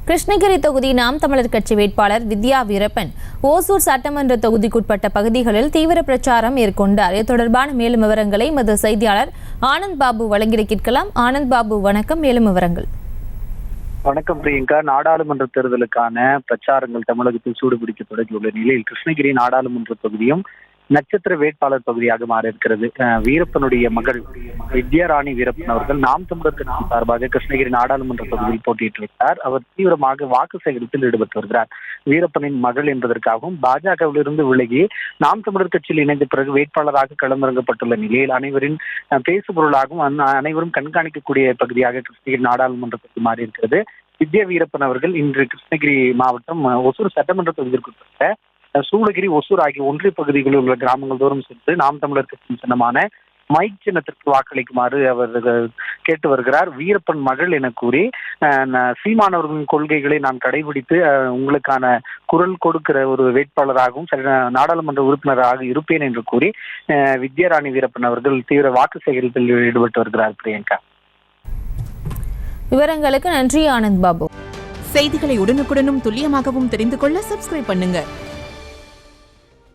கிருஷ்ணகிரி தொகுதி நாம் தமிழர் கட்சி வேட்பாளர் வித்யா வீரப்பன் ஓசூர் சட்டமன்ற தொகுதிக்குட்பட்ட பகுதிகளில் தீவிர பிரச்சாரம் மேற்கொண்டார். இது தொடர்பான மேலும் விவரங்களை எமது செய்தியாளர் ஆனந்த் பாபு வழங்கிட கேட்கலாம். ஆனந்த் பாபு, வணக்கம். மேலும் விவரங்கள். வணக்கம் பிரியங்கா. நாடாளுமன்ற தேர்தலுக்கான பிரச்சாரங்கள் தமிழகத்தில் சூடுபிடிக்க தொடங்கியுள்ள நிலையில் கிருஷ்ணகிரி நாடாளுமன்ற தொகுதியும் நட்சத்திர வேட்பாளர் தொகுதியாக மாறி இருக்கிறது. வீரப்பனுடைய மகள் வித்யாராணி வீரப்பன் அவர்கள் நாம் தமிழர் கட்சி சார்பாக கிருஷ்ணகிரி நாடாளுமன்ற தொகுதியில் போட்டியிட்டிருக்கிறார். அவர் தீவிரமாக வாக்கு சேகரிப்பில் ஈடுபட்டு வருகிறார். வீரப்பனின் மகள் என்பதற்காகவும் பாஜகவிலிருந்து விலகி நாம் தமிழர் கட்சியில் இணைந்த பிறகு வேட்பாளராக களமிறங்கப்பட்டுள்ள நிலையில் அனைவரின் பேசுபொருளாகவும் அனைவரும் கண்காணிக்கக்கூடிய பகுதியாக கிருஷ்ணகிரி நாடாளுமன்ற தொகுதி மாறி இருக்கிறது. வித்யா வீரப்பன் அவர்கள் இன்று கிருஷ்ணகிரி மாவட்டம் ஒசூர் சட்டமன்ற தொகுதிக்குட்பட்ட சூளகிரி, ஒசூர் ஆகிய ஒன்றிய பகுதிகளில் உள்ள கிராமங்கள் தோறும் சென்று நாம் தமிழர் கட்சியின் சின்னமான மைக் சின்னத்திற்கு வாக்களிக்குமாறு அவர் கேட்டு வருகிறார். வீரப்பன் மகள் என கூறி சீமானவர்களின் கொள்கைகளை நான் கடைபிடித்து உங்களுக்கான குரல் கொடுக்கிற ஒரு வேட்பாளராகவும் நாடாளுமன்ற உறுப்பினராக இருப்பேன் என்று கூறி வித்யாராணி வீரப்பன் அவர்கள் தீவிர வாக்கு சேகரிப்பில் ஈடுபட்டு வருகிறார். பிரியங்கா, விவரங்களுக்கு நன்றி ஆனந்த் பாபு. செய்திகளை உடனுக்குடனும் துல்லியமாகவும் தெரிந்து கொள்ள சப்ஸ்கிரைப் பண்ணுங்க.